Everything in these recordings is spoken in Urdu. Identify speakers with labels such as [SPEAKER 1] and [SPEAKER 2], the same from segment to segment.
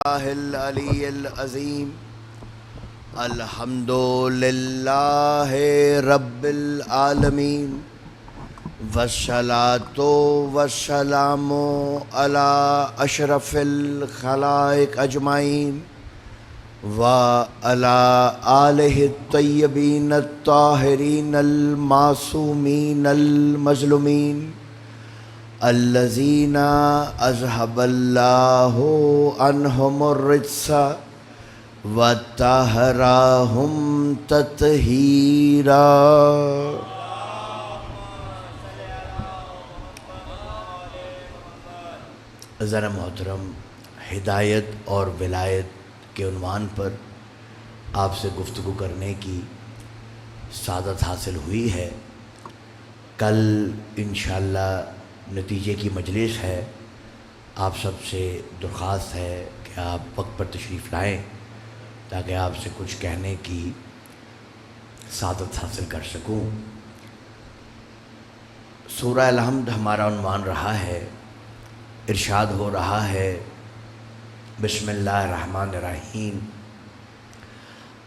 [SPEAKER 1] العلی العظیم الحمد للہ رب العالمین والصلاة والسلام علی اشرف الخلائق اجمعین وعلی آلہ الطیبین الطاہرین المعصومین المظلومین الذین اذهب اللہ عنہم الرجس وطہرہم تطہیرا۔ ذرا محترم، ہدایت اور ولایت کے عنوان پر آپ سے گفتگو کرنے کی سعادت حاصل ہوئی ہے۔ کل انشاءاللہ نتیجے کی مجلس ہے۔ آپ سب سے درخواست ہے کہ آپ وقت پر تشریف لائیں تاکہ آپ سے کچھ کہنے کی سعادت حاصل کر سکوں۔ سورہ الحمد ہمارا عنوان رہا ہے۔ ارشاد ہو رہا ہے بسم اللہ الرحمن الرحیم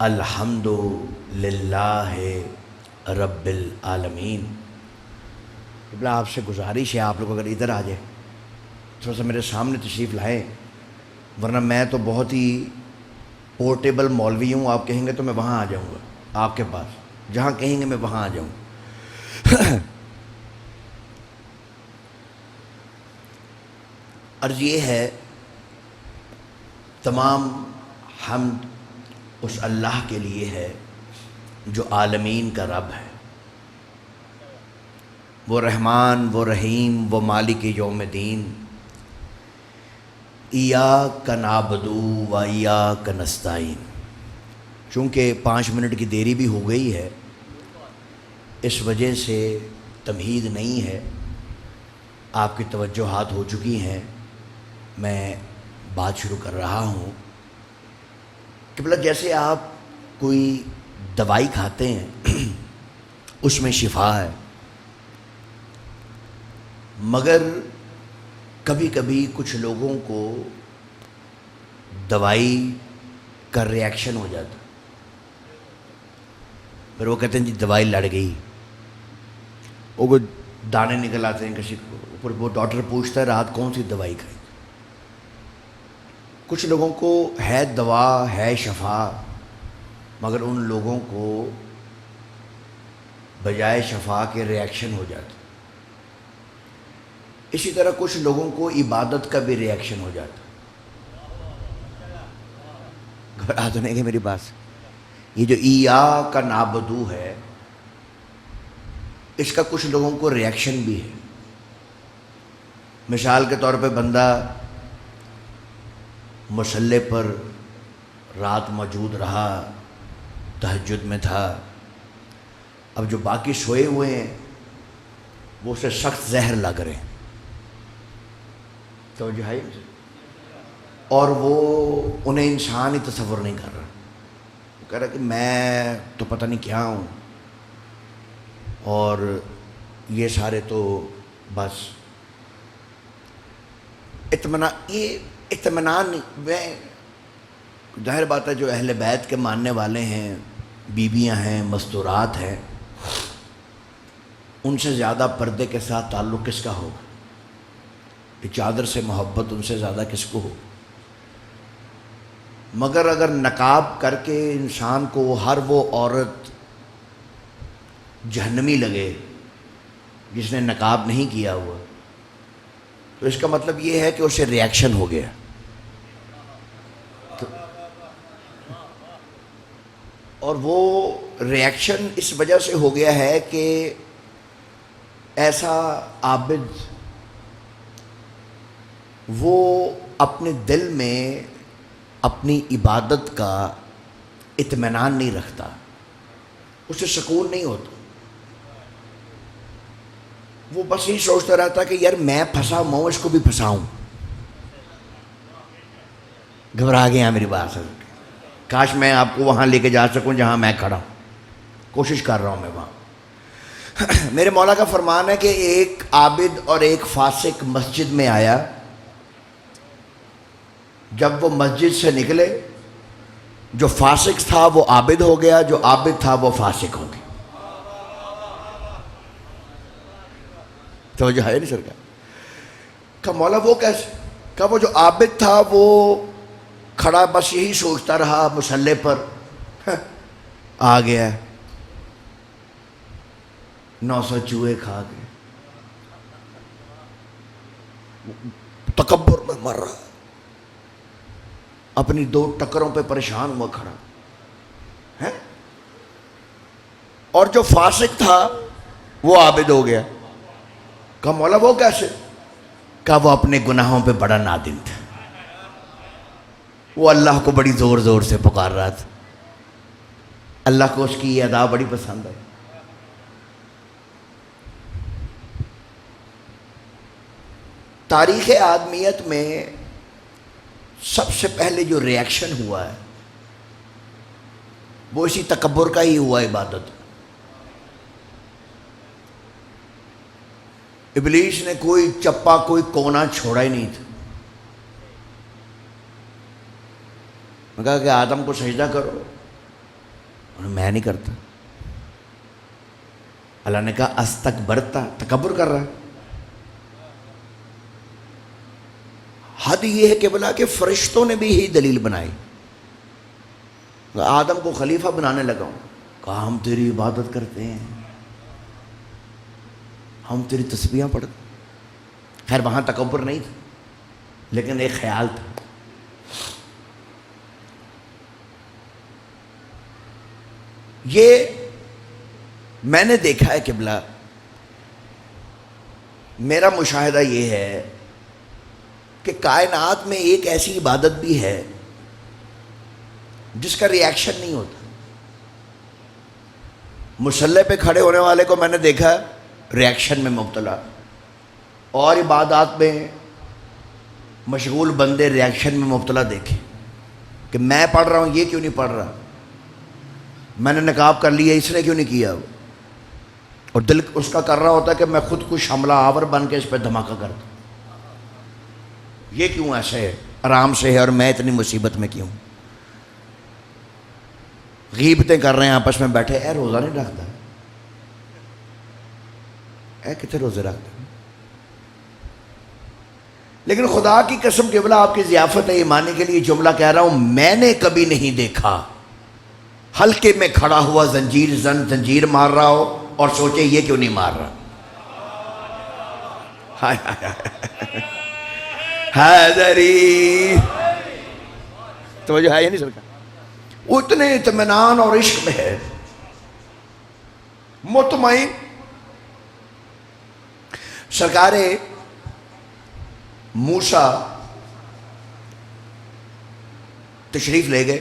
[SPEAKER 1] الحمد للہ رب العالمین۔ آپ سے گزارش ہے آپ لوگ اگر ادھر آ جائیں، تھوڑا سا میرے سامنے تشریف لائیں، ورنہ میں تو بہت ہی پورٹیبل مولوی ہوں۔ آپ کہیں گے تو میں وہاں آ جاؤں گا آپ کے پاس، جہاں کہیں گے میں وہاں آ جاؤں گا۔ عرض یہ ہے، تمام حمد اس اللہ کے لیے ہے جو عالمین کا رب ہے، وہ رحمان، وہ رحیم، وہ مالک یوم الدین۔ ایاک نعبد و ایاک نستعین۔ چونکہ 5 منٹ کی دیری بھی ہو گئی ہے، اس وجہ سے تمہید نہیں ہے، آپ کی توجہات ہو چکی ہیں، میں بات شروع کر رہا ہوں۔ قبلہ جیسے آپ کوئی دوائی کھاتے ہیں اس میں شفا ہے، مگر کبھی کبھی کچھ لوگوں کو دوائی کا ری ایکشن ہو جاتا، پھر وہ کہتے ہیں جی دوائی لڑ گئی، وہ دانے نکل آتے ہیں کسی کو، پھر وہ ڈاکٹر پوچھتا ہے رات کون سی دوائی کھائی۔ کچھ لوگوں کو ہے دوا ہے شفا، مگر ان لوگوں کو بجائے شفا کے ری ایکشن ہو جاتا۔ اسی طرح کچھ لوگوں کو عبادت کا بھی ری ایکشن ہو جاتا۔ گھبرا تو نہیں کہ میری بات، یہ جو ایاک نعبد ہے اس کا کچھ لوگوں کو ری ایکشن بھی ہے۔ مثال کے طور پہ بندہ مصلی پر رات موجود رہا، تہجد میں تھا، اب جو باقی سوئے ہوئے ہیں وہ اسے سخت زہر لگ رہے ہیں، توجہ ہے، اور وہ انہیں انسان ہی تصور نہیں کر رہا، وہ کہہ رہا کہ میں تو پتہ نہیں کیا ہوں، اور یہ سارے تو بس اطمینان میں ظاہر بات ہے جو اہل بیت کے ماننے والے ہیں، بیویاں ہیں، مستورات ہیں، ان سے زیادہ پردے کے ساتھ تعلق کس کا ہوگا؟ چادر سے محبت ان سے زیادہ کس کو ہو؟ مگر اگر نقاب کر کے انسان کو ہر وہ عورت جہنمی لگے جس نے نقاب نہیں کیا ہوا، تو اس کا مطلب یہ ہے کہ اسے ری ایکشن ہو گیا۔ اور وہ ری ایکشن اس وجہ سے ہو گیا ہے کہ ایسا عابد وہ اپنے دل میں اپنی عبادت کا اطمینان نہیں رکھتا، اسے سکون نہیں ہوتا، وہ بس یہ سوچتا رہتا کہ یار میں پھنسا ہوں، اس کو بھی پھنساؤں۔ گھبرا گیا میری بات سر، کاش میں آپ کو وہاں لے کے جا سکوں جہاں میں کھڑا ہوں، کوشش کر رہا ہوں میں وہاں۔ میرے مولا کا فرمان ہے کہ ایک عابد اور ایک فاسق مسجد میں آیا، جب وہ مسجد سے نکلے جو فاسق تھا وہ عابد ہو گیا، جو عابد تھا وہ فاسق ہو گیا۔ توجہ ہے نہیں سرکار؟ کہا مولا وہ کیسے؟ کہا وہ جو عابد تھا وہ کھڑا بس یہی سوچتا رہا مصلی پر، آ گیا 900 چوہے کھا گئے، تکبر میں مر رہا، اپنی 2 ٹکروں پہ پریشان ہوا کھڑا ہے، اور جو فاسق تھا وہ عابد ہو گیا۔ کہا مولا وہ کیسے؟ کہا وہ اپنے گناہوں پہ بڑا نادم تھا، وہ اللہ کو بڑی زور زور سے پکار رہا تھا، اللہ کو اس کی یہ ادا بڑی پسند ہے۔ تاریخ آدمیت میں سب سے پہلے جو ریاکشن ہوا ہے وہ اسی تکبر کا ہی ہوا، عبادت۔ ابلیس نے کوئی چپا کوئی کونا چھوڑا ہی نہیں تھا، میں کہا کہ آدم کو سجدہ کرو، میں نہیں کرتا۔ اللہ نے کہا استکبرتا، تکبر کر رہا ہے۔ حد یہ ہے کہ بلا کہ فرشتوں نے بھی یہی دلیل بنائی، آدم کو خلیفہ بنانے لگا ہوں، کہا ہم تیری عبادت کرتے ہیں، ہم تیری تسبیحاں پڑھتے ہیں۔ خیر وہاں تکبر نہیں تھا، لیکن ایک خیال تھا۔ یہ میں نے دیکھا ہے قبلہ، میرا مشاہدہ یہ ہے کہ کائنات میں ایک ایسی عبادت بھی ہے جس کا ریاکشن نہیں ہوتا۔ مصلی پہ کھڑے ہونے والے کو میں نے دیکھا ریاکشن میں مبتلا، اور عبادات میں مشغول بندے ریاکشن میں مبتلا دیکھے کہ میں پڑھ رہا ہوں یہ کیوں نہیں پڑھ رہا، میں نے نقاب کر لیا اس نے کیوں نہیں کیا، اور دل اس کا کر رہا ہوتا ہے کہ میں خود کچھ حملہ آور بن کے اس پہ دھماکہ کر دوں، یہ کیوں ایسے ہے، آرام سے ہے اور میں اتنی مصیبت میں کیوں۔ غیبتیں کر رہے ہیں آپس میں بیٹھے، اے روزہ نہیں رکھتا، اے کتنے روزے رکھتا۔ لیکن خدا کی قسم قبلہ آپ کی ضیافت ایمانی کے لیے جملہ کہہ رہا ہوں، میں نے کبھی نہیں دیکھا حلقے میں کھڑا ہوا زنجیر زن زنجیر مار رہا ہو اور سوچے یہ کیوں نہیں مار رہا۔ ہائے ہائے ہائے حیدری، توجہ ہے یہ نہیں سرکار؟ وہ اتنے اطمینان اور عشق میں ہے، مطمئن۔ سرکار موسیٰ تشریف لے گئے،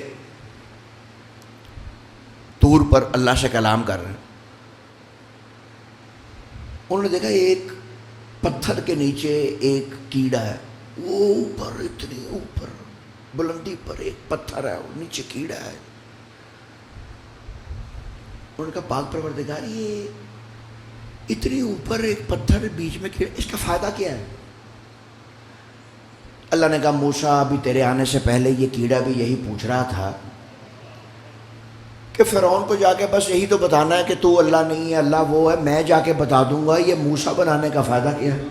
[SPEAKER 1] طور پر اللہ سے کلام کر رہے ہیں، انہوں نے دیکھا ایک پتھر کے نیچے ایک کیڑا ہے، وہ اوپر اتنی اوپر بلندی پر ایک پتھر ہے، نیچے کیڑا ہے۔ انہوں نے کہا پاک پروردگار یہ اتنی اوپر ایک پتھر بیچ میں کیڑا، اس کا فائدہ کیا ہے؟ اللہ نے کہا موسیٰ ابھی تیرے آنے سے پہلے یہ کیڑا بھی یہی پوچھ رہا تھا کہ فرعون کو جا کے بس یہی تو بتانا ہے کہ تو اللہ نہیں ہے، اللہ وہ ہے، میں جا کے بتا دوں گا، یہ موسیٰ بنانے کا فائدہ کیا ہے؟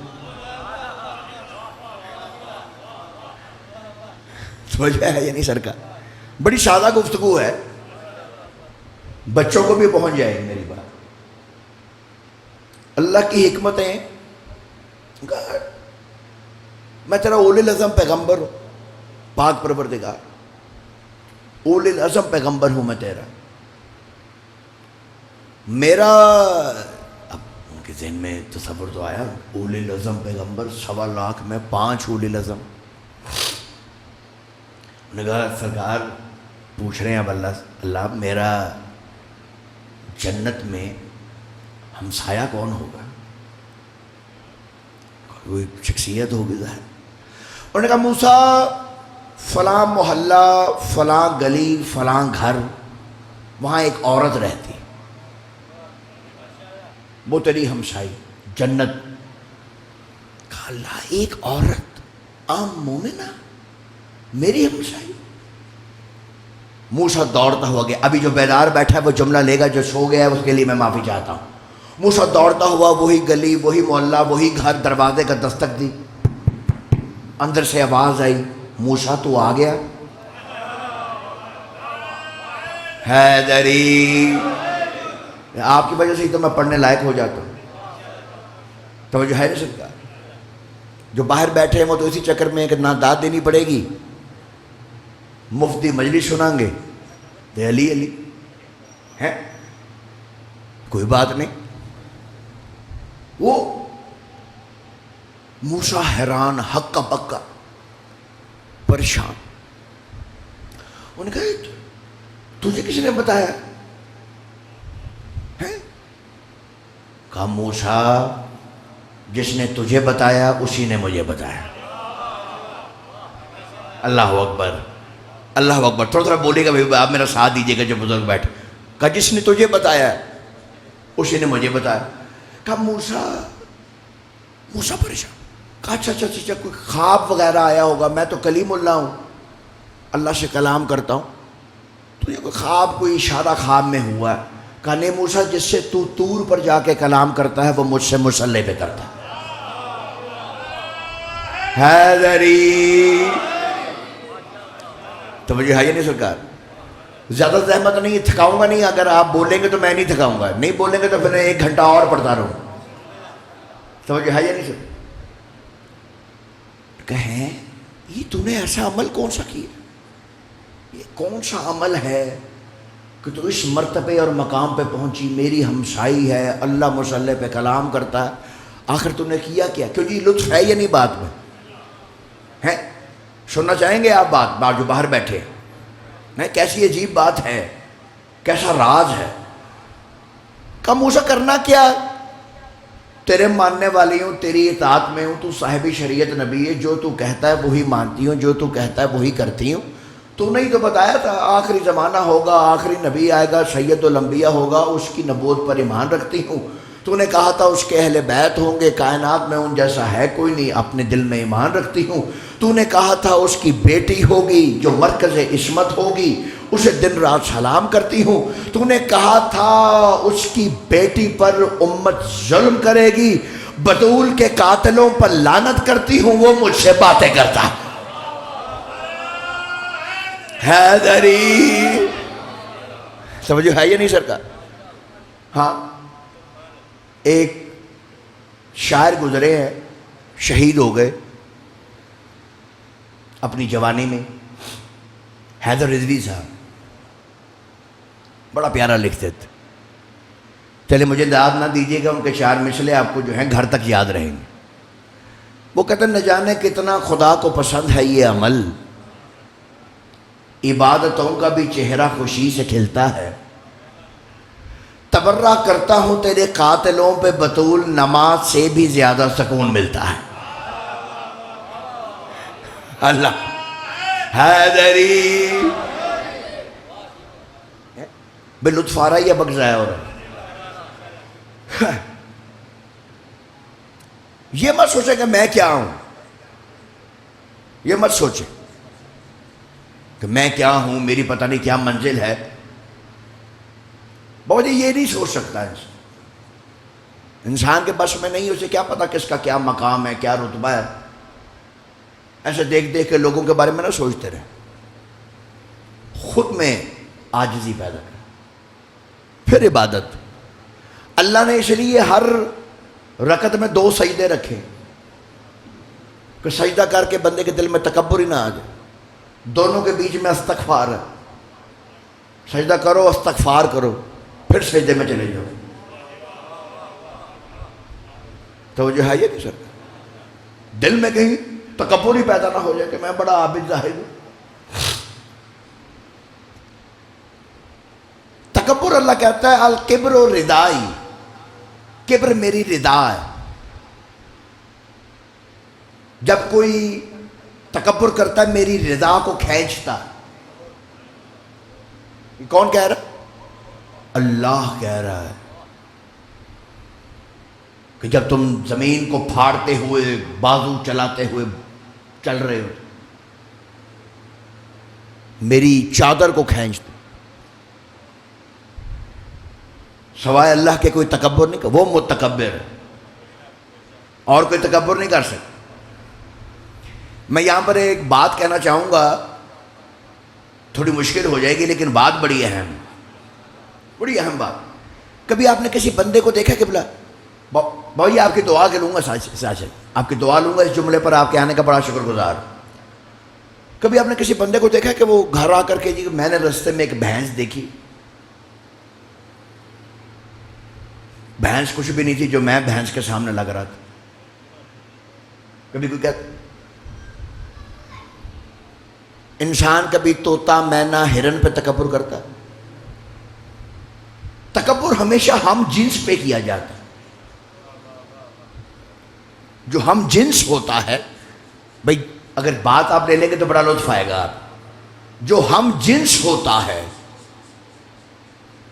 [SPEAKER 1] سمجھ ہے یہ نہیں سرکار؟ بڑی سادہ گفتگو ہے، بچوں کو بھی پہنچ جائے گی میری بات۔ اللہ کی حکمتیں، میں تیرا اولِ العزم پیغمبر ہوں، پاک پروردگار اولِ العزم پیغمبر ہوں میں تیرا، میرا اب ان کے ذہن میں تصور تو آیا، اولِ العزم پیغمبر 1.25 لاکھ میں 5 اولِ العزم۔ انہوں نے کہا سرکار پوچھ رہے ہیں اب اللہ میرا جنت میں ہمسایہ کون ہوگا؟ کوئی شخصیت ہوگی ظاہر۔ انہوں نے کہا موسیٰ فلاں محلہ فلاں گلی فلاں گھر، وہاں ایک عورت رہتی، وہ تیری ہمسائی جنت۔ کہا اللہ ایک عورت عام مومنہ؟ میری ہمسائی. موسیٰ دوڑتا ہوا گیا. ابھی جو بیدار بیٹھا ہے وہ جملہ لے گا, جو سو گیا ہے اس کے لیے میں معافی چاہتا ہوں. موسیٰ دوڑتا ہوا وہی گلی, وہی محلہ, وہی گھر, دروازے کا دستک دی. اندر سے آواز آئی, موسیٰ تو آ گیا؟ حیدری, آپ کی وجہ سے ہی تو میں پڑھنے لائق ہو جاتا ہوں. توجہ ہے نہیں سکتا. جو باہر بیٹھے ہیں وہ تو اسی چکر میں کہ نہ داد دینی پڑے گی, مفتی مجلس سنائیں گے, علی علی ہے, کوئی بات نہیں. وہ موسیٰ حیران, ہکا پکا, پریشان. انہوں نے کہا تجھے کس نے بتایا ہے؟ کہا موسیٰ جس نے تجھے بتایا اسی نے مجھے بتایا. اللہ اکبر, اللہ اکبر. تھوڑا تھوڑا بولے گا بھائی, آپ میرا ساتھ دیجیے گا جو بزرگ بیٹھے. کہا جس نے تجھے بتایا اسی نے مجھے بتایا. کہا موسیٰ پریشان. کہا اچھا کوئی خواب وغیرہ آیا ہوگا, میں تو کلیم اللہ ہوں, اللہ سے کلام کرتا ہوں, تو یہ کوئی خواب, کوئی اشارہ خواب میں ہوا ہے. کہا نہیں موسیٰ, جس سے تو طور پر جا کے کلام کرتا ہے وہ مجھ سے مصلی پہ کرتا ہے. حیدری, توجہ ہے یہ نہیں سرکار؟ زیادہ زحمت نہیں, تھکاؤں گا نہیں. اگر آپ بولیں گے تو میں نہیں تھکاؤں گا, نہیں بولیں گے تو پھر 1 گھنٹہ اور پڑھتا رہوں. توجہ ہے یہ نہیں سر؟ کہیں یہ تو نے ایسا عمل کون سا کیا, یہ کون سا عمل ہے کہ تو اس مرتبے اور مقام پہ پہنچی, میری ہمسائی ہے, اللہ مصلی پہ کلام کرتا ہے, آخر تو نے کیا کیا؟ کیوں جی, لطف ہے یا نہیں بات میں ہے؟ سننا چاہیں گے آپ بات جو باہر بیٹھے ہیں, کیسی عجیب بات ہے, کیسا راز ہے. کہا موسیٰ کرنا کیا, تیرے ماننے والی ہوں, تیری اطاعت میں ہوں, تو صاحب شریعت نبی ہے, جو تو کہتا ہے وہی مانتی ہوں, جو تو کہتا ہے وہی کرتی ہوں. تو نہیں تو بتایا تھا آخری زمانہ ہوگا, آخری نبی آئے گا, سید الانبیاء ہوگا, اس کی نبوت پر ایمان رکھتی ہوں. تو نے کہا تھا اس کے اہل بیت ہوں گے, کائنات میں ان جیسا ہے کوئی نہیں, اپنے دل میں ایمان رکھتی ہوں. تو نے کہا تھا اس کی بیٹی ہوگی جو مرکز عصمت ہوگی, اسے دن رات سلام کرتی ہوں. تو نے کہا تھا اس کی بیٹی پر امت ظلم کرے گی, بطول کے قاتلوں پر لعنت کرتی ہوں, وہ مجھ سے باتیں کرتا. حیدری, سمجھو ہے یہ نہیں سرکار؟ ہاں, ایک شاعر گزرے ہیں, شہید ہو گئے اپنی جوانی میں, حیدر رضوی صاحب, بڑا پیارا لکھتے تھے. چلے مجھے داد نہ دیجیے گا, ان کے چار مثلیں آپ کو جو ہیں گھر تک یاد رہیں گے. وہ کہتے ہیں نہ جانے کتنا خدا کو پسند ہے یہ عمل, عبادتوں کا بھی چہرہ خوشی سے کھلتا ہے, تبرہ کرتا ہوں تیرے قاتلوں پہ بطول, نماز سے بھی زیادہ سکون ملتا ہے. اللہ, حیدری, بے لطف آ رہا ہے یا بک ضائع ہو رہا ہے؟ یہ مت سوچے کہ میں کیا ہوں, یہ مت سوچے کہ میں کیا ہوں, میری پتہ نہیں کیا منزل ہے. بابا جی یہ نہیں سوچ سکتا انسان کے بس میں نہیں, اسے کیا پتا کس کا کیا مقام ہے, کیا رتبہ ہے. ایسے دیکھ دیکھ کے لوگوں کے بارے میں نہ سوچتے رہے, خود میں عاجزی پیدا کریں. پھر عبادت, اللہ نے اس لیے ہر رکعت میں 2 سجدے رکھے کہ سجدہ کر کے بندے کے دل میں تکبر ہی نہ آ جائے. دونوں کے بیچ میں استغفار ہے, سجدہ کرو, استغفار کرو, پھر سجدے میں چلے جاؤ. توجہ ہے یہ نہیں سر؟ دل میں کہیں تکبر ہی پیدا نہ ہو جائے کہ میں بڑا عابد زاہد ہوں. تکبر, اللہ کہتا ہے الکبر ردائی, کبر میری ردا ہے. جب کوئی تکبر کرتا ہے میری رضا کو کھینچتا ہے. کون کہہ رہا؟ اللہ کہہ رہا ہے کہ جب تم زمین کو پھاڑتے ہوئے, بازو چلاتے ہوئے چل رہے ہو, میری چادر کو کھینچ دوں. سوائے اللہ کے کوئی تکبر نہیں کر. وہ متکبر ہے اور کوئی تکبر نہیں کر سکتا. میں یہاں پر ایک بات کہنا چاہوں گا, تھوڑی مشکل ہو جائے گی لیکن بات بڑی اہم بات. کبھی آپ نے کسی بندے کو دیکھا کہ بلا بھائی آپ کی دعا کے لوں گا, ساجد آپ کی دعا لوں گا, اس جملے پر آپ کے آنے کا بڑا شکر گزار. کبھی آپ نے کسی بندے کو دیکھا کہ وہ گھر آ کر کے جی میں نے رستے میں ایک بھینس دیکھی, بھینس کچھ بھی نہیں تھی جو میں بھینس کے سامنے لگ رہا تھا. کبھی کوئی کہتا انسان کبھی طوطا مینا ہرن پہ تکبر کرتا. تکبر ہمیشہ ہم جنس پہ کیا جاتا ہے. جو ہم جنس ہوتا ہے, بھئی اگر بات آپ لے لیں گے تو بڑا لطف آئے گا. جو ہم جنس ہوتا ہے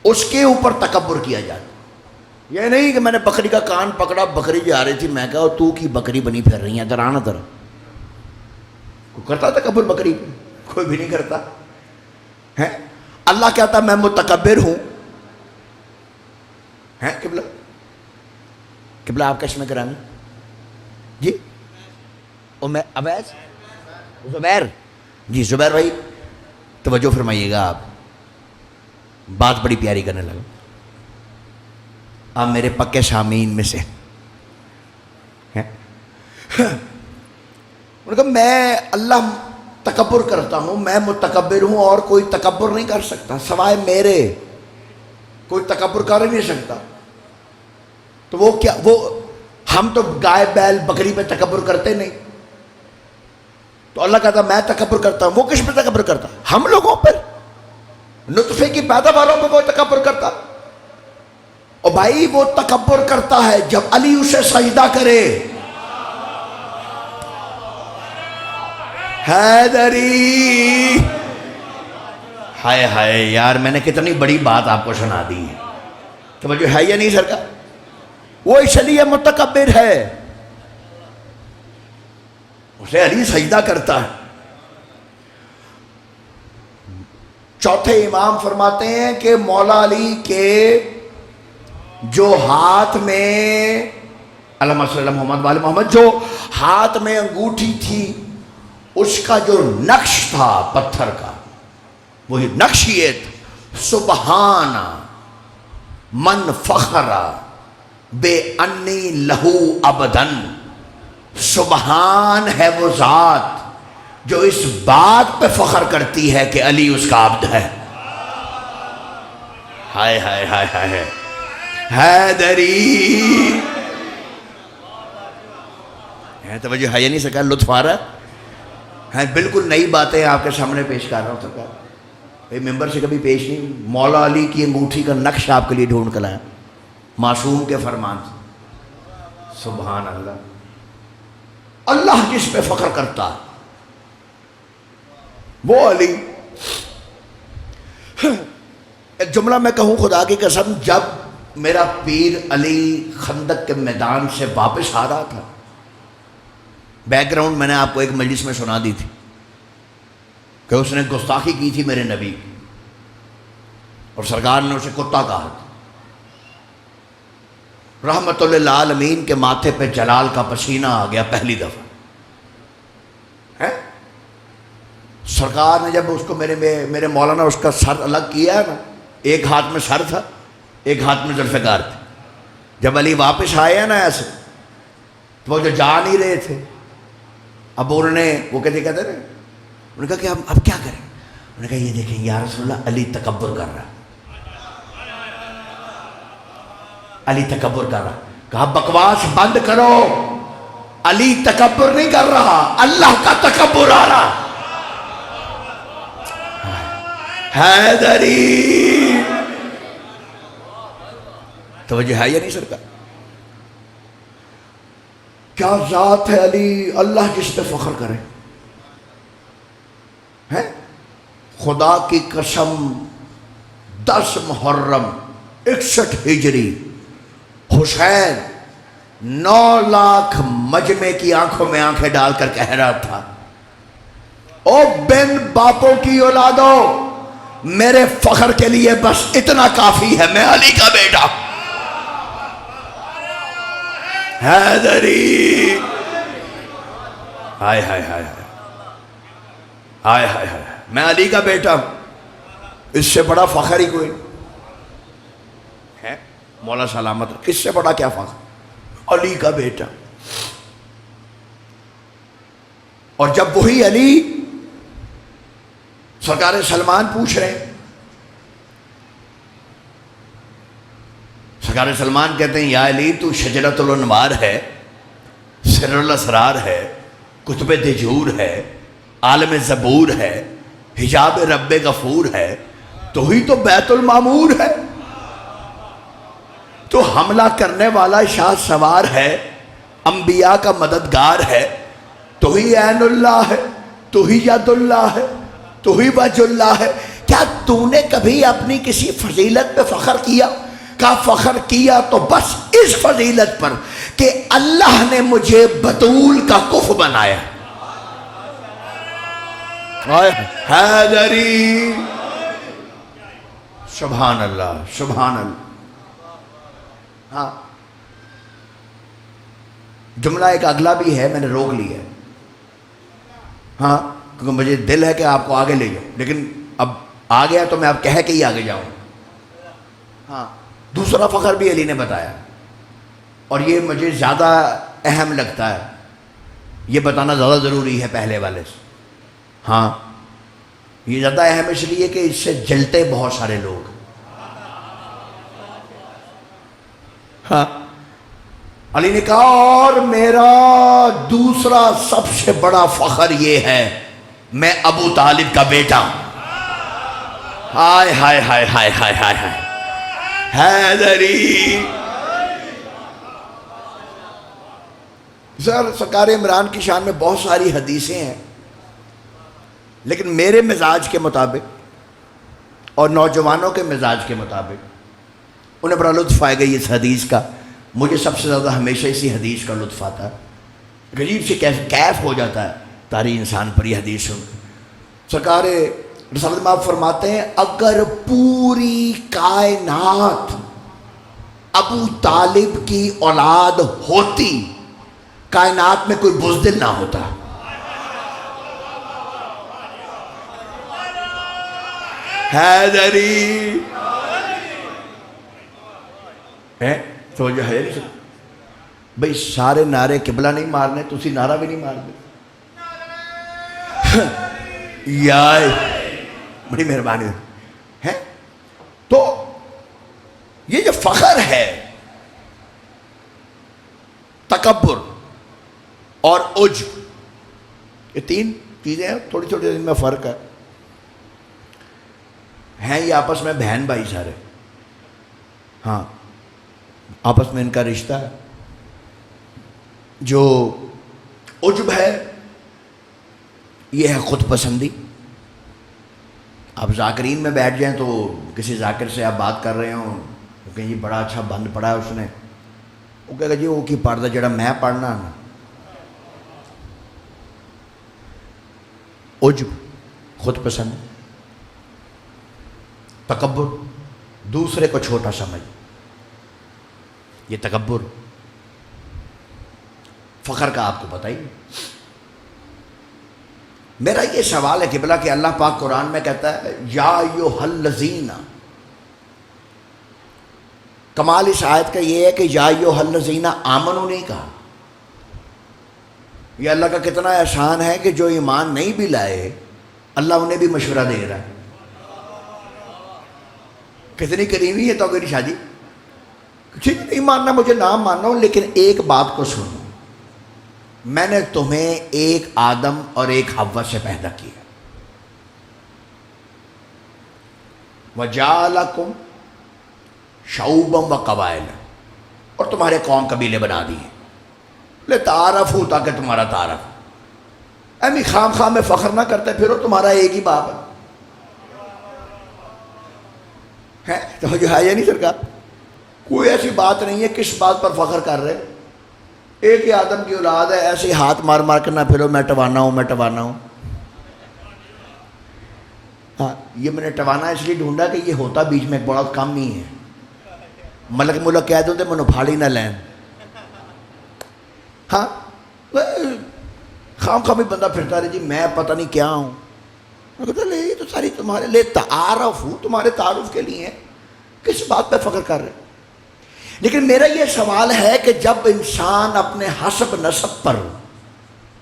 [SPEAKER 1] اس کے اوپر تکبر کیا جاتا. یہ نہیں کہ میں نے بکری کا کان پکڑا, بکری جا رہی تھی, میں کہا تو کی بکری بنی پھر رہی ہیں درانہ در. کوئی کرتا تکبر بکری پہ؟ کوئی بھی نہیں کرتا ہے. اللہ کہتا میں متکبر ہوں. ہے قبلہ آپ کشم کرامی جی زبیر جی, زبیر بھائی توجہ فرمائیے گا, آپ بات بڑی پیاری کرنے لگا. آپ میرے پکے سامعین میں سے ہیں. میں اللہ تکبر کرتا ہوں, میں متکبر ہوں اور کوئی تکبر نہیں کر سکتا سوائے میرے. کوئی تکبر کر ہی نہیں سکتا. تو وہ کیا, وہ ہم تو گائے بیل بکری پہ تکبر کرتے نہیں. تو اللہ کہتا میں تکبر کرتا ہوں. وہ کس پہ تکبر کرتا؟ ہم لوگوں پر, نطفے کی پیداواروں پہ وہ تکبر کرتا. اور بھائی وہ تکبر کرتا ہے جب علی اسے سجدہ کرے. حیدری, ہائے ہائے یار, میں نے کتنی بڑی بات آپ کو سنا دی. توجہ ہے یا نہیں سرکار؟ وہ اس لیے متکبر ہے, اسے علی سجدہ کرتا ہے. چوتھے امام فرماتے ہیں کہ مولا علی کے جو ہاتھ میں, اللہم صلی اللہ محمد وآل محمد, جو ہاتھ میں انگوٹھی تھی اس کا جو نقش تھا پتھر کا, وہی نقش یہ تھا, سبحان من فخر بے انی لہو ابدن. سبحان ہے وہ ذات جو اس بات پہ فخر کرتی ہے کہ علی اس کا عبد ہے. ہائے ہائے ہائے ہائے حیدری. توجہ ہے یا نہیں سرکار؟ لطف آ رہا ہے؟ بالکل نئی باتیں آپ کے سامنے پیش کر رہا ہوں سرکار. ممبر سے کبھی پیش نہیں. مولا علی کی انگوٹھی کا نقش آپ کے لیے ڈھونڈ کر لایا, معصوم کے فرمان سے. سبحان اللہ. اللہ جس پہ فخر کرتا وہ علی. ایک جملہ میں کہوں خدا کی قسم, جب میرا پیر علی خندق کے میدان سے واپس آ رہا تھا, بیک گراؤنڈ میں نے آپ کو ایک مجلس میں سنا دی تھی کہ اس نے گستاخی کی تھی میرے نبی کی, اور سرکار نے اسے کتا کہا تھا. رحمت للعالمین کے ماتھے پہ جلال کا پسینہ آ گیا پہلی دفعہ. سرکار نے جب اس کو میرے مولانا اس کا سر الگ کیا ہے نا, ایک ہاتھ میں سر تھا ایک ہاتھ میں ذوالفقار تھی. جب علی واپس آئے ہیں نا ایسے, تو وہ جو جا نہیں رہے تھے, اب انہوں نے وہ کہتے رہے, انہوں نے کہا کہ ہم اب کیا کریں؟ انہوں نے کہا یہ دیکھیں یا رسول اللہ, علی تکبر کر رہا, علی تکبر کر رہا. کہا بکواس بند کرو, علی تکبر نہیں کر رہا, اللہ کا تکبر آ رہا. حیدری. توجہ ہے یا نہیں سرکار؟ کیا ذات ہے علی, اللہ جس پہ فخر کرے. ہے خدا کی قسم, 10 محرم 61 ہجری حسین 9 لاکھ مجمع کی آنکھوں میں آنکھیں ڈال کر کہہ رہا تھا, او بن باپوں کی اولادوں، میرے فخر کے لیے بس اتنا کافی ہے، میں علی کا بیٹا حیدری۔ ہائے ہائے ہائے ہائے ہائے ہائے، میں علی کا بیٹا ہوں، اس سے بڑا فخر ہی کوئی ہے؟ مولا سلامت، اس سے بڑا کیا فخر؟ علی کا بیٹا۔ اور جب وہی علی سرکار سلمان پوچھ رہے ہیں، سرکار سلمان کہتے ہیں یا علی تو شجرۃ الانوار ہے، سر الاسرار ہے، کتب دجور ہے، عالم زبور ہے، حجاب رب غفور ہے، تو ہی تو بیت المعمور ہے، تو حملہ کرنے والا شاہ سوار ہے، انبیاء کا مددگار ہے، تو ہی عین اللہ ہے، تو ہی ید اللہ ہے، تو ہی وجہ اللہ ہے۔ کیا تو نے کبھی اپنی کسی فضیلت پہ فخر کیا؟ کا فخر کیا تو بس اس فضیلت پر کہ اللہ نے مجھے بطول کا کف بنایا۔ حیدری، سبحان اللہ سبحان اللہ۔ ہاں، جملہ ایک اگلا بھی ہے، میں نے روک لیا ہے، ہاں، کیونکہ مجھے دل ہے کہ آپ کو آگے لے جاؤں، لیکن اب آ گیا تو میں اب کہہ کے ہی آگے جاؤں۔ ہاں، دوسرا فخر بھی علی نے بتایا، اور یہ مجھے زیادہ اہم لگتا ہے، یہ بتانا زیادہ ضروری ہے پہلے والے سے۔ ہاں، یہ زیادہ اہم اس لیے کہ اس سے جلتے بہت سارے لوگ۔ ہاں، علی نے کہا اور میرا دوسرا سب سے بڑا فخر یہ ہے میں ابو طالب کا بیٹا ہوں۔ ہائے ہائے ہائے ہائے ہائے ہائے ہائے، حیدری۔ سرکار عمران کی شان میں بہت ساری حدیثیں ہیں، لیکن میرے مزاج کے مطابق اور نوجوانوں کے مزاج کے مطابق انہیں بڑا لطف آئے گا اس حدیث کا۔ مجھے سب سے زیادہ ہمیشہ اسی حدیث کا لطف آتا ہے، عجیب سے کیف ہو جاتا ہے طاری انسان پر یہ حدیث سن۔ سرکار رسالت میں آپ فرماتے ہیں اگر پوری کائنات ابو طالب کی اولاد ہوتی، کائنات میں کوئی بزدل نہ ہوتا۔ حیدری تو جو ہے بھئی سارے نعرے قبلہ نہیں مارنے، تسی نعرہ بھی نہیں مارنے۔ یا بڑی مہربانی ہے۔ تو یہ جو فخر ہے، تکبر اور عجب، یہ تین چیزیں ہیں، تھوڑی تھوڑی ان میں فرق ہے، ہیں یہ آپس میں بہن بھائی سارے۔ ہاں، آپس میں ان کا رشتہ ہے۔ جو عجب ہے یہ ہے خود پسندی۔ آپ ذاکرین میں بیٹھ جائیں تو کسی ذاکر سے آپ بات کر رہے ہوں کہ جی بڑا اچھا بند پڑھا ہے اس نے، وہ کہے گا جی وہ کی پڑھتا جڑا میں پڑھنا نا۔ عجب، خود پسند، تکبر، دوسرے کو چھوٹا سمجھ، یہ تکبر۔ فخر کا آپ کو پتہ ہی نہیں۔ میرا یہ سوال ہے قبلہ کہ اللہ پاک قرآن میں کہتا ہے یا ایھا الذین، کمال اس آیت کا یہ ہے کہ یا ایھا الذین آمنوا نہیں کہا۔ یہ اللہ کا کتنا احسان ہے کہ جو ایمان نہیں بھی لائے اللہ انہیں بھی مشورہ دے رہا ہے۔ کتنی کریمی ہے تو میری شادی، ٹھیک نہیں ماننا مجھے نہ مانو، لیکن ایک بات کو سنو، میں نے تمہیں ایک آدم اور ایک حوا سے پیدا کیا، وَجَعَلَكُمْ شُعُوبًا وَقَبَائِلَ، اور تمہارے قوم قبیلے بنا دیے، لِتَعَارَفُوا، تاکہ تمہارا تعارف۔ امی خام خام میں فخر نہ کرتے پھرو، تمہارا ایک ہی باپ ہے۔ تو جو ہے یا نہیں سرکار، کوئی ایسی بات نہیں ہے کس بات پر فخر کر رہے، ایک ہی آدم کی اولاد ہے، ایسے ہاتھ مار مار کے نہ پھرو میں ٹوانا ہوں میں ٹوانا ہوں۔ ہاں یہ میں نے ٹوانا اس لیے ڈھونڈا کہ یہ ہوتا بیچ میں ایک بڑا کام نہیں ہے. ملک ملک کہہ دو تو منو پھاڑی نہ لین. ہاں خام خامی بندہ پھرتا رہے جی میں پتہ نہیں کیا ہوں. میں کہتا لے یہ تو ساری تمہارے لئے تعارف ہوں, تمہارے تعارف کے لیے کس بات پہ فخر کر رہے. لیکن میرا یہ سوال ہے کہ جب انسان اپنے حسب نسب پر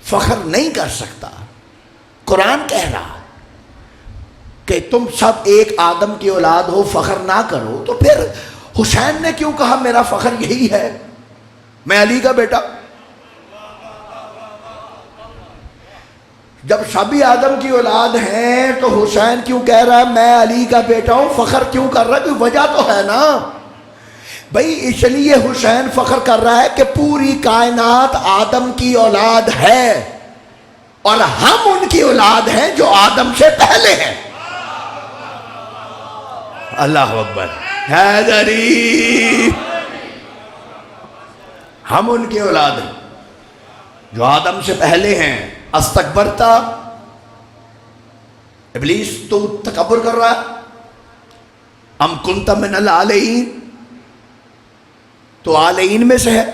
[SPEAKER 1] فخر نہیں کر سکتا, قرآن کہہ رہا کہ تم سب ایک آدم کی اولاد ہو, فخر نہ کرو, تو پھر حسین نے کیوں کہا میرا فخر یہی ہے, میں علی کا بیٹا. جب سبھی آدم کی اولاد ہیں تو حسین کیوں کہہ رہا ہے میں علی کا بیٹا ہوں, فخر کیوں کر رہا ہے؟ کوئی وجہ تو ہے نا بھائی. اس لیے حسین فخر کر رہا ہے کہ پوری کائنات آدم کی اولاد ہے اور ہم ان کی اولاد ہیں جو آدم سے پہلے ہیں. اللہ اکبر. حیدری, ہم ان کی اولاد ہیں جو آدم سے پہلے ہیں. استکبرتا, ابلیس تو تکبر کر رہا ہے. ام کنت من العالین, تو عالین میں سے ہے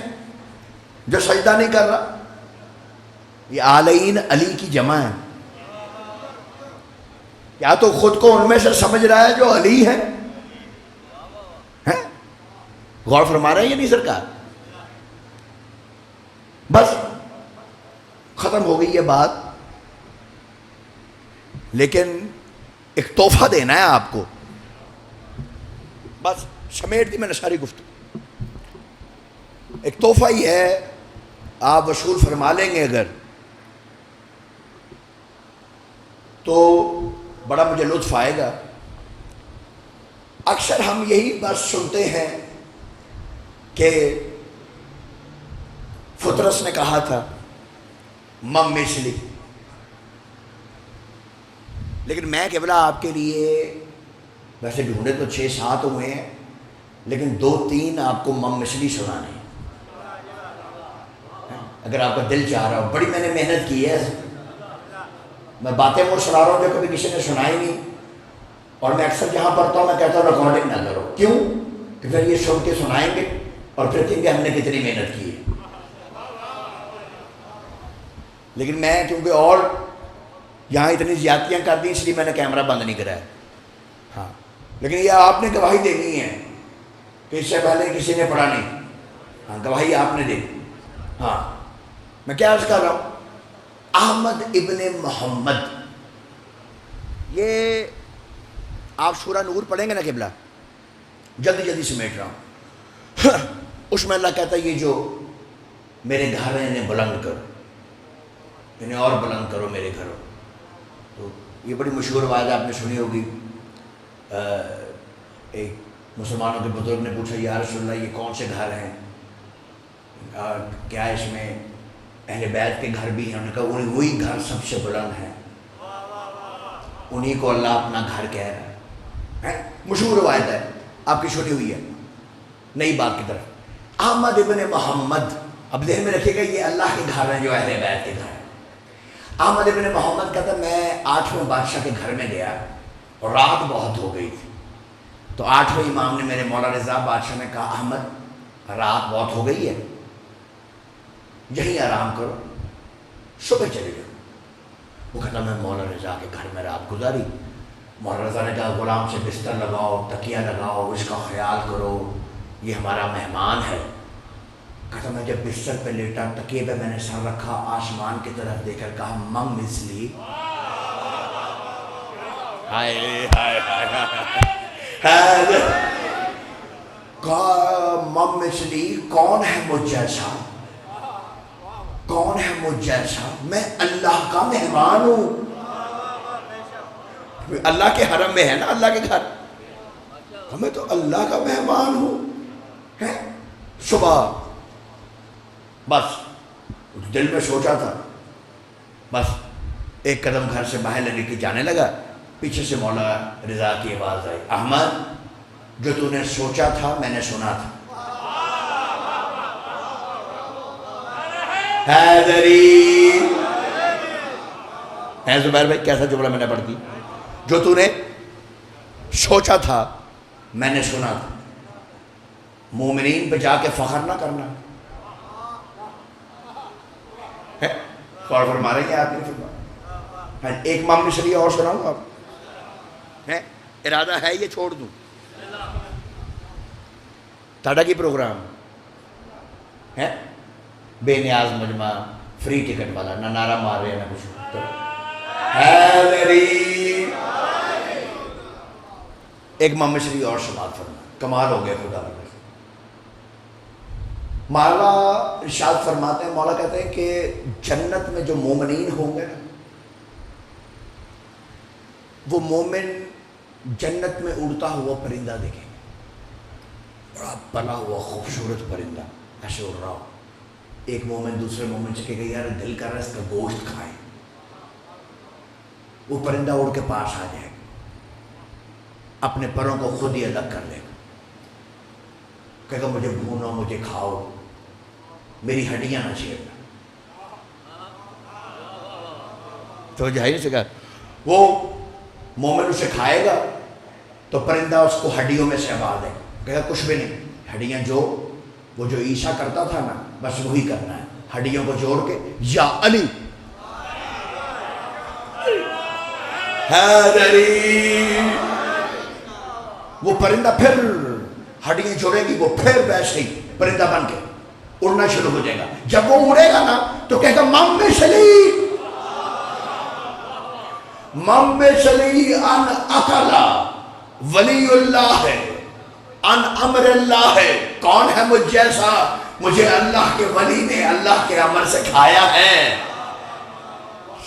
[SPEAKER 1] جو سجدہ نہیں کر رہا. یہ عالین علی کی جمع ہے. یا تو خود کو ان میں سے سمجھ رہا ہے جو علی ہے. غور فرما رہے ہیں یا نہیں سرکار؟ بس ختم ہو گئی یہ بات. لیکن ایک تحفہ دینا ہے آپ کو. بس سمیٹ دی میں نے ساری گفتگو. ایک تحفہ ہی ہے, آپ وصول فرما لیں گے اگر تو بڑا مجھے لطف آئے گا. اکثر ہم یہی بات سنتے ہیں کہ فطرس نے کہا تھا مم مثلی, لیکن میں قبلہ آپ کے لیے ویسے ڈھونڈے تو 6-7 ہوئے ہیں, لیکن 2-3 آپ کو مم مثلی سنانے ہیں اگر آپ کا دل چاہ رہا ہو. بڑی میں نے محنت کی ہے, میں باتیں وہ سنا رہا ہوں جو کبھی کسی نے سنائی نہیں, اور میں اکثر جہاں پڑھتا ہوں میں کہتا ہوں ریکارڈنگ نہ کرو. کیوں کہ پھر یہ سن کے سنائیں گے اور پھر کہیں گے ہم نے کتنی محنت کی ہے. لیکن میں کیونکہ اور یہاں اتنی زیادتیاں کر دی اس لیے میں نے کیمرہ بند نہیں کرایا. ہاں لیکن یہ آپ نے گواہی دینی ہے کہ اس سے پہلے کسی نے پڑھا نہیں. ہاں گواہی آپ نے دینی. ہاں میں کیا عرض کر رہا ہوں, احمد ابن محمد, یہ آپ سورہ نور پڑھیں گے نا قبلہ, جلدی جلدی سمیٹ رہا ہوں. اس میں اللہ کہتا ہے یہ جو میرے گھر ہیں انہیں بلند کرو, انہیں اور بلند کرو میرے گھروں. تو یہ بڑی مشہور روایت آپ نے سنی ہوگی. ایک مسلمانوں کے بزرگ نے پوچھا یا رسول اللہ یہ کون سے گھر ہیں, کیا اس میں اہل بیت کے گھر بھی ہیں؟ انہوں نے کہا وہی گھر سب سے بلند ہیں, انہی کو اللہ اپنا گھر کہہ رہا ہے. مشہور روایت ہے, آپ کی چھوٹی ہوئی ہے. نئی بات کی طرف, احمد ابن محمد, اب ذہن میں رکھیے گا یہ اللہ کے گھر ہیں جو اہل بیت کے گھر ہیں. احمد ابن محمد کہتا میں 8ویں بادشاہ کے گھر میں گیا اور رات بہت ہو گئی تھی. تو 8ویں امام نے میرے مولا رضا بادشاہ نے کہا احمد رات بہت ہو گئی ہے, یہیں آرام کرو, صبح چلے جاؤ. وہ کہتا میں مولا رضا کے گھر میں رات گزاری. مولا رضا نے کہا غلام سے بستر لگاؤ, تکیہ لگاؤ, اس کا خیال کرو, یہ ہمارا مہمان ہے. کہتا میں جب بستر پہ لیٹا, تکیے پہ میں نے سر رکھا, آسمان کی طرف دیکھ کر کہا مم مثلی. ہائے ہائے ہائے, کہا مم مثلی کون ہے مجھ جیسا, کون ہے مجھ جیسا, میں اللہ کا مہمان ہوں. اللہ کے حرم میں ہے نا اللہ کے گھر, میں تو اللہ کا مہمان ہوں. صبح بس دل میں سوچا تھا, بس ایک قدم گھر سے باہر لے کے جانے لگا, پیچھے سے مولا رضا کی آواز آئی احمد جو تو نے سوچا تھا میں نے سنا تھا. حیدری, زبیر بھائی کیسا جملہ میں نے پڑھ دی. جو تو نے سوچا تھا میں نے سنا تھا. مومنین پہ جا کے فخر نہ کرنا. غور فرما رہے ہیں آپ نے فرما. ایک امام مصری اور سناؤں آپ. ارادہ ہے یہ چھوڑ دوں تاڑا کی پروگرام ہے. بے نیاز مجمع فری ٹکٹ والا, نہ نعرہ مار رہے ہیں نہ کچھ. حیدری ایک امام مصری اور سماعت فرما. کمال ہو گیا خدا کا. مولا ارشاد فرماتے ہیں, مولا کہتے ہیں کہ جنت میں جو مومنین ہوں گے نا, وہ مومن جنت میں اڑتا ہوا پرندہ دیکھیں گے. بڑا بنا ہوا خوبصورت پرندہ ایسے اڑ رہا ہو. ایک مومن دوسرے مومن سے کہے گا یار دل کر رہا ہے اس کا گوشت کھائیں. وہ پرندہ اڑ کے پاس آ جائے گا, اپنے پروں کو خود ہی الگ کر لے گا, کہے گا مجھے بھونو, مجھے کھاؤ, میری ہڈیاں نہ چھیڑنا. تو جا ہی نہیں سکا. وہ مومن اسے کھائے گا تو پرندہ اس کو ہڈیوں میں سے آواز دے گا, کہے گا کچھ بھی نہیں, ہڈیاں وہ جو عیسیٰ کرتا تھا نا بس وہی کرنا ہے. ہڈیوں کو جوڑ کے یا علی حیدری. وہ پرندہ پھر ہڈیاں جوڑے گی, وہ پھر ویسے ہی پرندہ بن کے اڑنا شروع ہو جائے گا. جب وہ اڑے گا نا تو کہے گا مم شلی ان اکلا ولی اللہ ہے, ان امر اللہ ہے. کون ہے مجھ جیسا, مجھے اللہ کے ولی نے اللہ کے امر سے کھایا ہے.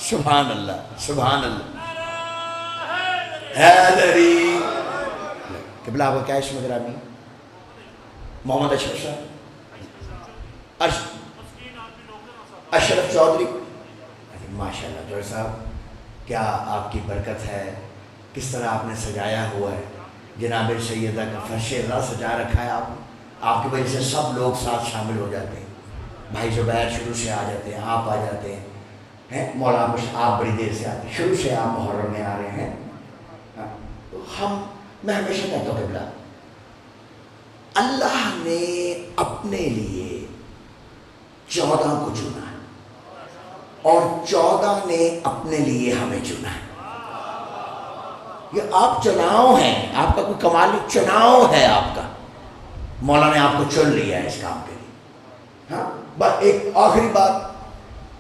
[SPEAKER 1] سبحان اللہ سبحان اللہ. حیدری قبلہ آپ کا کیا اسم گرامی؟ محمد اشرف صاحب, اشرف چودھری. ماشاء اللہ جوہر صاحب, کیا آپ کی برکت ہے, کس طرح آپ نے سجایا ہوا ہے. جناب سیدہ کا فرش اللہ سجا رکھا ہے آپ کی وجہ سے سب لوگ ساتھ شامل ہو جاتے ہیں. بھائی زبیر شروع سے آ جاتے ہیں, آپ آ جاتے ہیں. مولانا آپ بڑی دیر سے آتے ہیں, شروع سے آپ محرم میں آ رہے ہیں. میں ہمیشہ کہتا ہوں قبلہ, اللہ نے اپنے لیے 14 کو چنا ہے اور 14 نے اپنے لیے ہمیں چنا ہے. یہ آپ چناؤ ہیں, آپ کا کوئی کمالی چناؤ ہے آپ کا. مولا نے آپ کو چن لیا ہے اس کام کے لیے. ہاں بس ایک آخری بات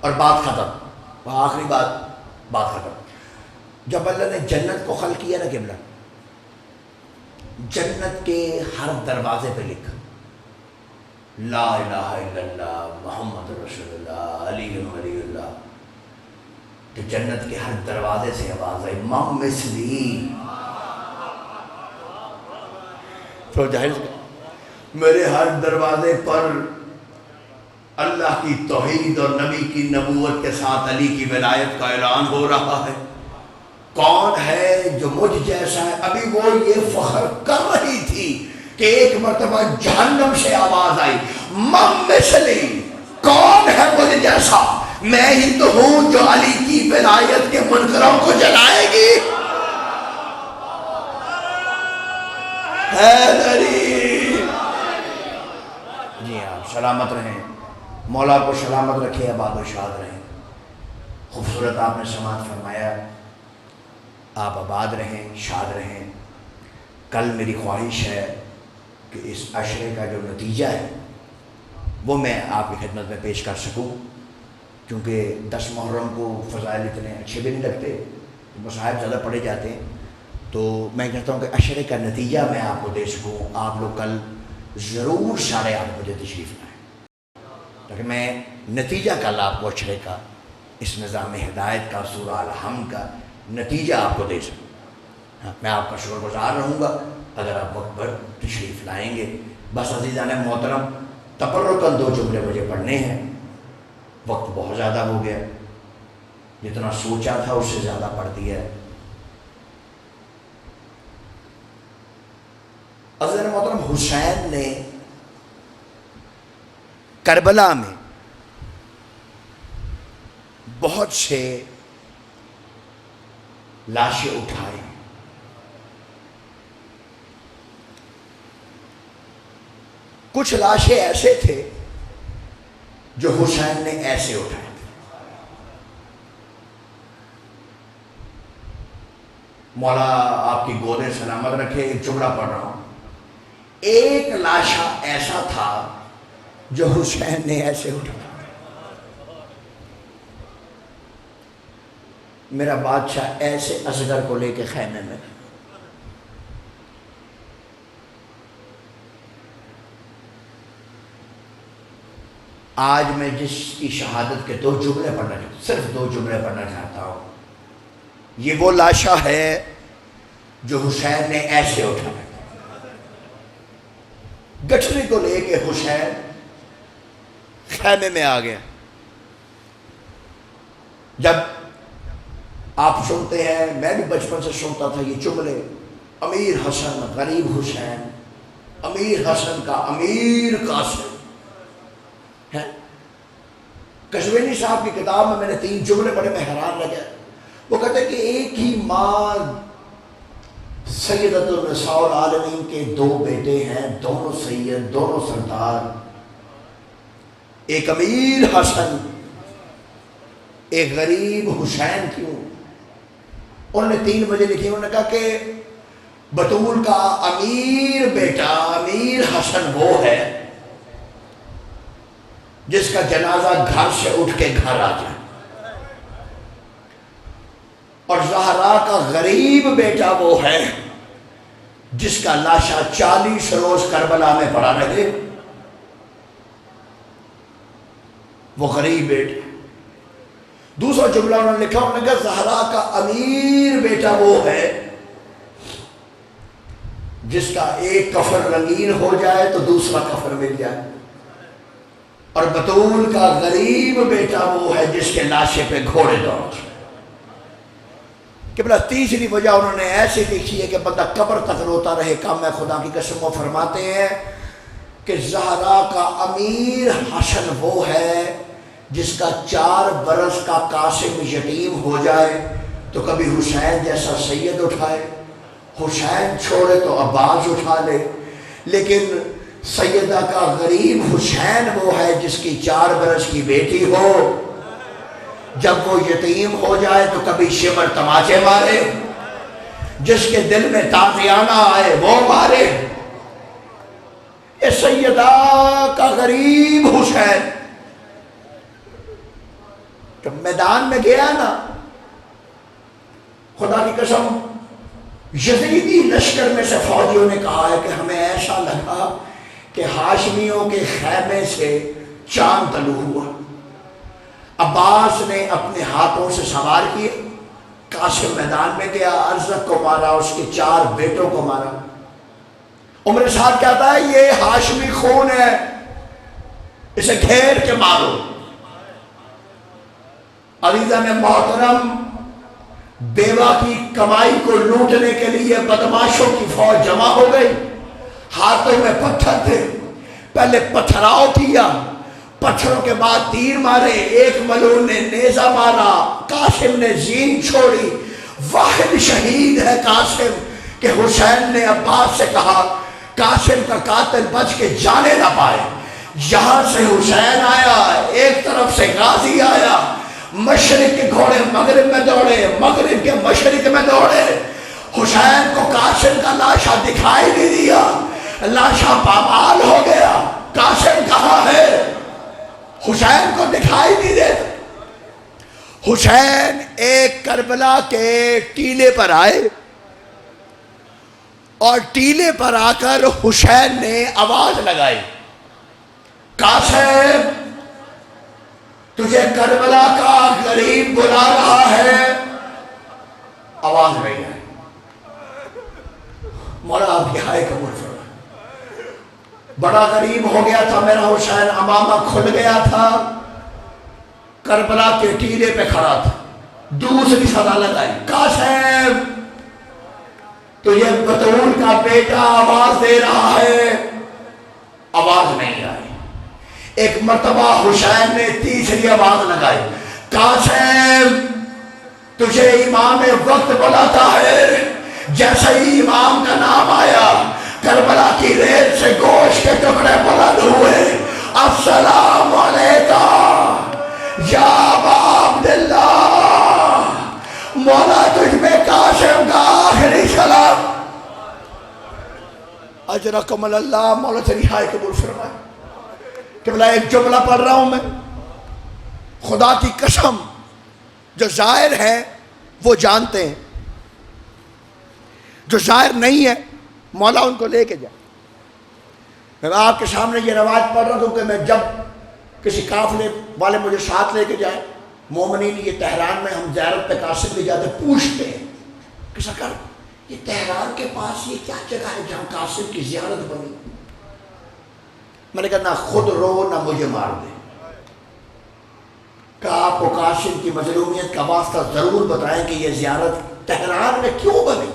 [SPEAKER 1] اور بات ختم. وہ آخری بات ختم. جب اللہ نے جنت کو خلق کیا نا قبلہ, جنت کے ہر دروازے پہ لکھا لا الہ الا اللہ محمد رسول اللہ علی ولی اللہ. تو جنت کے ہر دروازے سے آواز آئی مم مثلی. تو ظاہر میرے ہر دروازے پر اللہ کی توحید اور نبی کی نبوت کے ساتھ علی کی ولایت کا اعلان ہو رہا ہے. کون ہے جو مجھ جیسا ہے؟ ابھی وہ یہ فخر کر رہی تھی کہ ایک مرتبہ جہنم سے آواز آئی مم مثلی, کون ہے مجھ جیسا؟ میں ہی تو ہوں جو علی کی ولایت کے منکروں کو جلائے گی. حیدری جی آپ سلامت رہیں, مولا کو سلامت رکھے, آباد و شاد رہیں. خوبصورت آپ نے سماعت فرمایا, آپ آباد رہیں, شاد رہیں. کل میری خواہش ہے کہ اس عشرے کا جو نتیجہ ہے وہ میں آپ کی خدمت میں پیش کر سکوں, کیونکہ 10 محرم کو فضائل اتنے اچھے بھی نہیں لگتے, مصاحب زیادہ پڑھے جاتے ہیں. تو میں کہتا ہوں کہ عشرے کا نتیجہ میں آپ کو دے سکوں. آپ لوگ کل ضرور 8:30 بجے تشریف لائیں تاکہ میں نتیجہ کل آپ کو عشرے کا, اس نظام ہدایت کا, سورہ الحمد کا نتیجہ آپ کو دے سکوں. میں آپ کا شکر گزار رہوں گا اگر آپ وقت پر تشریف لائیں گے. بس عزیزان محترم, تبرکاً 2 جملے مجھے پڑھنے ہیں, وقت بہت زیادہ ہو گیا, جتنا سوچا تھا اس سے زیادہ پڑھ دیا ہے. عزیزان محترم, حسین نے کربلا میں بہت سے لاشیں اٹھائی, کچھ لاشیں ایسے تھے جو حسین نے ایسے اٹھائے. مولا آپ کی گودیں سلامت رکھے. ایک جملہ پڑھ رہا ہوں. ایک لاشا ایسا تھا جو حسین نے ایسے اٹھایا. میرا بادشاہ ایسے اصغر کو لے کے خیمے میں. آج میں جس کی شہادت کے 2 جملے پڑھنا چاہتا ہوں، صرف 2 جملے پڑھنا چاہتا ہوں. یہ وہ لاشا ہے جو حسین نے ایسے اٹھایا. گٹھری کو لے کے حسین خیمے میں آ گیا. جب آپ سنتے ہیں، میں بھی بچپن سے سنتا تھا یہ جملے، امیر حسن غریب حسین، امیر حسن کا امیر قاسم ہے. کشمیری صاحب کی کتاب میں نے 3 جملے پڑھے، میں حیران رہ گیا. وہ کہتے ہیں کہ ایک ہی ماں سیدۃ النساء العالمین کے 2 بیٹے ہیں، دونوں سید، دونوں سردار. ایک امیر حسن، ایک غریب حسین. کیوں؟ انہوں نے 3 وجہ لکھی. انہوں نے کہا کہ بطول کا امیر بیٹا امیر حسن وہ ہے جس کا جنازہ گھر سے اٹھ کے گھر آ جائے، اور زہرا کا غریب بیٹا وہ ہے جس کا لاشا 40 روز کربلا میں پڑا رہے. وہ غریب بیٹا. دوسرا جملہ انہوں نے لکھا، انہوں نے کہا زہرا کا امیر بیٹا وہ ہے جس کا ایک کفن رنگین ہو جائے تو دوسرا کفن مل جائے، اور بطول کا غریب بیٹا وہ ہے جس کے لاشے پہ گھوڑے دوڑ جائے. کہ بلا تیسری وجہ انہوں نے ایسے لکھی ہے کہ بندہ قبر تک روتا رہے. کام ہے خدا کی قسم. وہ فرماتے ہیں کہ زہرا کا امیر حسن وہ ہے جس کا 4 برس کا قاسم یتیم ہو جائے تو کبھی حسین جیسا سید اٹھائے، حسین چھوڑے تو عباس اٹھا لے. لیکن سیدہ کا غریب حسین وہ ہے جس کی 4 برس کی بیٹی ہو، جب وہ یتیم ہو جائے تو کبھی شمر تماچے مارے، جس کے دل میں تازیانہ آئے وہ مارے. اے سیدہ کا غریب حسین جب میدان میں گیا نا، خدا کی قسم یزیدی لشکر میں سے فوجیوں نے کہا ہے کہ ہمیں ایسا لگا کہ ہاشمیوں کے خیمے سے چاند طلوع ہوا. عباس نے اپنے ہاتھوں سے سوار کیے، قاسم میدان میں گیا، ارزق کو مارا، اس کے 4 بیٹوں کو مارا. عمر صاحب کہتا ہے یہ ہاشمی خون ہے، اسے گھیر کے مارو. عزیزہ میں محترم، بیوہ کی کمائی کو لوٹنے کے لیے بدماشوں کی فوج جمع ہو گئی. ہاتھوں میں پتھر تھے، پہلے پتھراؤ کیا، پتھروں کے بعد تیر مارے. ایک ملعون نے نیزہ مارا، قاسم نے زین چھوڑی. واحد شہید ہے قاسم کہ حسین نے عباس سے کہا قاسم کا قاتل بچ کے جانے نہ پائے. یہاں سے حسین آیا، ایک طرف سے غازی آیا، مشرق کے گھوڑے مغرب میں دوڑے، مغرب کے مشرق میں دوڑے. حسین کو قاسم کا لاشا دکھائی نہیں دیا، لاشا پامال ہو گیا. قاسم کہاں ہے؟ حسین کو دکھائی نہیں دیتا. حسین ایک کربلا کے ٹیلے پر آئے، اور ٹیلے پر آ کر حسین نے آواز لگائی، قاسم تجھے کربلا کا غریب بلا رہا ہے. آواز نہیں ہے. مولا آپ کی ہائے قبول فرمائے. بڑا غریب ہو گیا تھا میرا حسین، امامہ کھل گیا تھا، کربلا کے ٹیلے پہ کھڑا تھا. دوسری صدا لگائی، قاسم تجھے بطول کا بیٹا آواز دے رہا ہے. آواز نہیں آئی. ایک مرتبہ حسین نے تیسری آواز لگائی، قاسم تجھے امام وقت بلاتا ہے. جیسے ہی امام کا نام آیا کربلا کی ریت سے گوشت کے ٹکڑے بلند ہوئے. السلام علیکم یا ابا عبداللہ، مولا تجھ میں قاسم کا آخری سلام. اجرکم اللہ، مولا سے رہائی قبول فرمائے. قبلہ ایک جملہ پڑھ رہا ہوں میں، خدا کی قسم جو ظاہر ہے وہ جانتے ہیں، جو ظاہر نہیں ہے مولا ان کو لے کے جائے. میں آپ کے سامنے یہ رواج پڑھ رہا ہوں کہ میں جب کسی قافلے والے مجھے ساتھ لے کے جائے، مومنین یہ تہران میں ہم زیارت پہ قاسم بھی جاتے، پوچھتے ہیں کہ سرکار یہ تہران کے پاس یہ کیا جگہ ہے جہاں قاسم کی زیارت بنی؟ میں نے کہا نہ خود رو نہ مجھے مار دے. کہا آپ کو قاسم کی مظلومیت کا واسطہ ضرور بتائیں کہ یہ زیارت تہران میں کیوں بنی.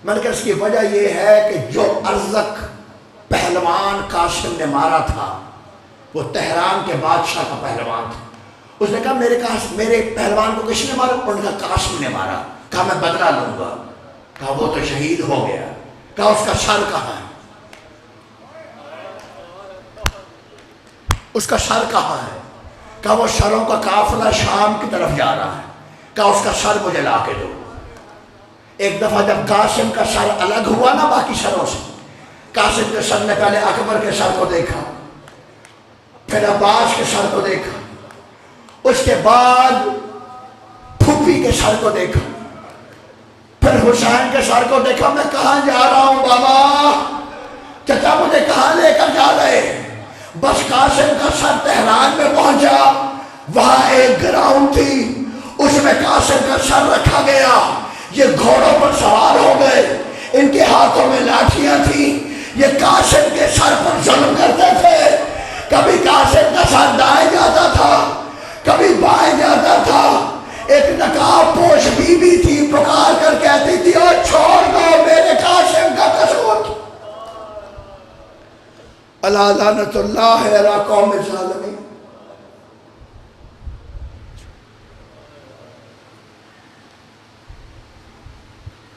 [SPEAKER 1] میں نے کہا اس کی وجہ یہ ہے کہ جو ارزق پہلوان قاسم نے مارا تھا وہ تہران کے بادشاہ کا پہلوان تھا. اس نے کہا میرے پہلوان کو کس نے مارا؟ انہوں نے کہا قاسم نے مارا. کہا میں بدلہ لوں گا. کہا وہ تو شہید ہو گیا. کہا اس کا سر کہاں ہے؟ اس کا سر کہاں ہے؟ کہا وہ سروں کا قافلہ شام کی طرف جا رہا ہے. کہا اس کا سر مجھے لا کے دو. ایک دفعہ جب قاسم کا سر الگ ہوا نا باقی سروں سے، قاسم کے سر نے پہلے اکبر کے سر کو دیکھا، پھر عباس کے سر کو دیکھا، اس کے بعد پھوپھی کے سر کو دیکھا، پھر حسین کے سر کو دیکھا. میں کہاں جا رہا ہوں بابا؟ چچا مجھے کہاں لے کر جا رہے؟ بس قاسم کا سر تہران میں پہنچا، وہاں ایک گراؤنڈ تھی، اس میں قاسم کا سر رکھا گیا. یہ گھوڑوں پر سوار ہو گئے، ان کے ہاتھوں میں لاٹھیاں تھیں. یہ قاسم کے سر پر ظلم کرتے تھے. کبھی قاسم کا سر دائیں جاتا تھا، کبھی بائیں جاتا تھا. ایک نقاب پوش بی بی تھی، پکار کر کہتی تھی اور چھوڑ دو میرے قاسم کا قصور. اللہ لعنت اللہ علی قوم ظالمین.